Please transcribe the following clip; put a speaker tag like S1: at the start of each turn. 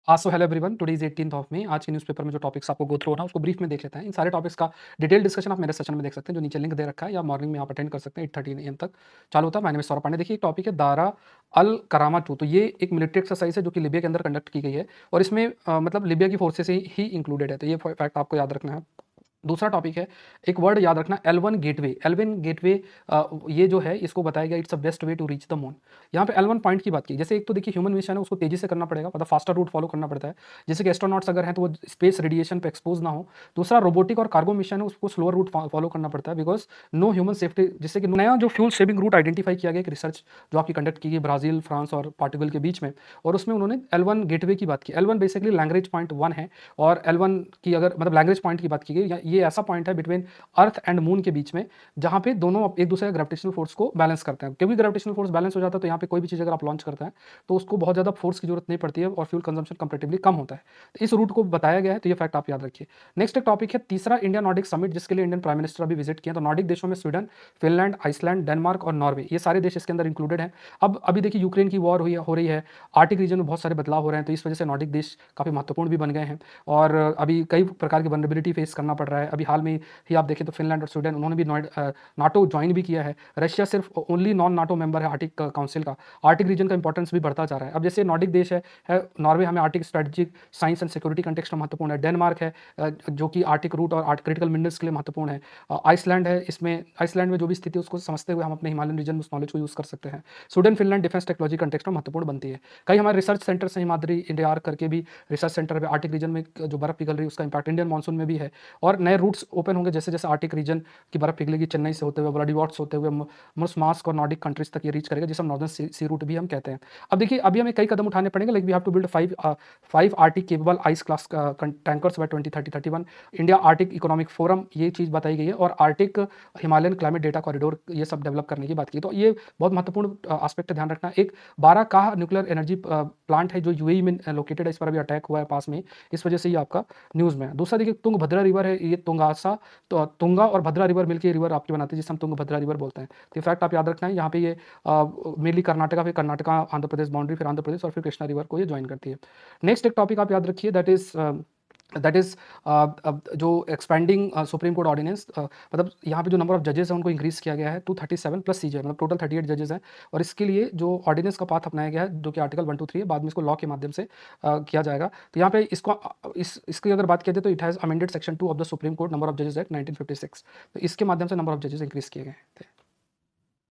S1: So hello everyone, today is 18th of May. आज के newspaper में जो टॉपिक्स आपको गो थ्रू हो रहा है उसको ब्रीफ में देख लेते हैं। इन सारे टॉपिक्स का डिटेल डिस्कशन आप मेरे सेशन में देख सकते हैं, जो नीचे लिंक दे रखा है, या मॉर्निंग में आप अटेंड कर सकते हैं। 8:30 AM तक चालू होता है। My name is Saurabh Pandey. देखिए, एक टॉपिक है दारा अल करामा 2। तो ये एक मिलिट्री एक्सरसाइज है जो कि लिबिया के अंदर कंडक्ट की गई है, और इसमें मतलब लिबिया की फोर्सेस ही इंक्लूडेड है। तो ये फैक्ट आपको याद रखना है। दूसरा टॉपिक है, एक वर्ड याद रखना, L1 गेटवे। L1 गेटवे ये जो है, इसको बताया गया it's the best way to reach the moon. यहाँ पे L1 पॉइंट की बात की। जैसे एक तो देखिए, ह्यूमन मिशन है, उसको तेजी से करना पड़ेगा, मतलब फास्टर रूट फॉलो करना पड़ता है। जैसे कि एस्ट्रोनॉट्स अगर हैं तो वो स्पेस रेडिएशन पे एक्सपोज ना हो। दूसरा, रोबोटिक और कार्गो मिशन है, उसको स्लोअर रूट फॉलो करना पड़ता है, बिकॉज नो ह्यूमन सेफ्टी। जिससे कि नया जो फ्यूल सेविंग रूट आइडेंटिफाई किया गया, एक रिसर्च जो आपकी कंडक्ट की गई ब्राजील, फ्रांस और पोर्टुगल के बीच में, और उसमें उन्होंने L1 गेटवे की बात की। L1 बेसिकली लैंग्वेज पॉइंट 1 है, और L1 की अगर मतलब लैंग्वेज पॉइंट की बात की गई, ये ऐसा पॉइंट है बिटवीन अर्थ एंड मून के बीच में, जहां पे दोनों एक दूसरे ग्रेविटेशनल फोर्स को बैलेंस करते हैं। क्योंकि ग्रेविटेशनल फोर्स बैलेंस हो जाता है, तो यहाँ पे कोई भी चीज़ अगर आप लॉन्च करते हैं तो उसको बहुत ज़्यादा फोर्स की जरूरत नहीं पड़ती है, और फ्यूल कंजम्पशन कंपेरेटिवली कम होता है। तो इस रूट को बताया गया है, तो ये फैक्ट आप याद रखिए। नेक्स्ट एक टॉपिक है, तीसरा इंडिया नॉर्डिक समिट, जिसके लिए इंडियन प्राइम मिनिस्टर अभी विजिट किए। तो नॉर्डिक देशों में स्वीडन, फिनलैंड, आइसलैंड, डेनमार्क और नॉर्वे, ये सारे देश इसके अंदर इंक्लूडेड हैं। अब अभी देखिए, यूक्रेन की वॉर हो रही है, आर्टिक रीजन में बहुत सारे बदलाव हो रहे हैं, तो इस वजह से नॉर्डिक देश काफ़ी महत्वपूर्ण भी बन गए हैं, और अभी कई प्रकार की वनरेबिलिटी फेस करना पड़ रहा है। अभी हाल में ही आप देखें तो फिनलैंड और स्वीडन, उन्होंने भी नाटो ज्वाइन भी किया है। रशिया सिर्फ ओनली नॉन नाटो मेंबर है आर्टिक काउंसिल का। आर्टिक रीजन का इंपॉर्टेंस भी बढ़ता जा रहा है। अब जैसे नॉर्डिक देश है नॉर्वे, हमें Arctic strategic science and security context में महत्वपूर्ण है। डेनमार्क है जो कि आर्टिक रूट और क्रिटिकल मिनरल्स के लिए महत्वपूर्ण है। आइसलैंड है, इसमें आइसलैंड में जो भी स्थिति है उसको समझते हुए हम अपने हिमालयन रीजन में उस नॉलेज को यूज़ कर सकते हैं। Sweden, Finland defence technology context में महत्वपूर्ण बनती है। कई हमारे रिसर्च सेंटर से, हिमाद्री इंडिया करके भी रिसर्च सेंटर है आर्टिक रीजन में, जो बर्फ पिघल रही है उसका इंपैक्ट इंडियन मानसून में भी है, और नए रूट्स ओपन होंगे जैसे जैसे आर्टिक रीजन की बर्फ पिघलेगी, चेन्नई से होते हुए, व्लादिवोस्टोक होते हुए, मुर्स्मास्क और नॉर्डिक कंट्रीज तक ये रीच करेगा, जिसे हम नॉर्दर्न सी रूट भी हम कहते हैं। अब देखिए, अभी हमें कई कदम उठाने पड़ेंगे, like we have to build five arctic capable ice class tankers by 2030-31। India arctic economic forum, ये चीज़ बताई गई है, और arctic Himalayan climate data corridor, ये सब डेवलप करने की बात की। तो ये बहुत महत्वपूर्ण आस्पेक्ट है, ध्यान रखना। एक बाराकाह न्यूक्लियर एनर्जी प्लांट है जो यूएई में लोकेटेड है, इस पर अभी अटैक हुआ है पास में, इस वजह से ये आपका न्यूज़ में है। दूसरा देखिए, तुंगभद्रा रिवर है, ये तुंगासा, तो तुंगा और भद्रा रिवर मिलकर रिवर आपकी बनाती है, जिसे हम तुंगभद्रा रिवर बोलते हैं। तो ये फैक्ट आप याद रखना है। यहाँ पे ये मेनली कर्नाटका, फिर कर्नाटका आंध्र प्रदेश बाउंड्री, फिर आंध्र प्रदेश, और फिर कृष्णा रिवर को ये ज्वाइन करती है। नेक्स्ट एक टॉपिक आप याद रखिए, दैट इज जो एक्सपेंडिंग सुप्रीम कोर्ट ऑर्डिनेंस, मतलब यहाँ पे जो नंबर ऑफ जजेस हैं उनको इंक्रीज किया गया है 237 प्लस सीजे, मतलब टोटल 38 जजेस हैं, और इसके लिए जो ऑर्डिनेंस का पाथ अपनाया गया है, जो कि आर्टिकल 123 है, बाद में इसको लॉ के माध्यम से किया जाएगा। तो यहाँ पे इसकी अगर बात किया जाए तो it has amended section 2 of the supreme court number of जजेस एक्ट 1956। तो इसके माध्यम से नंबर ऑफ जजेस इंक्रीज किए गए थे।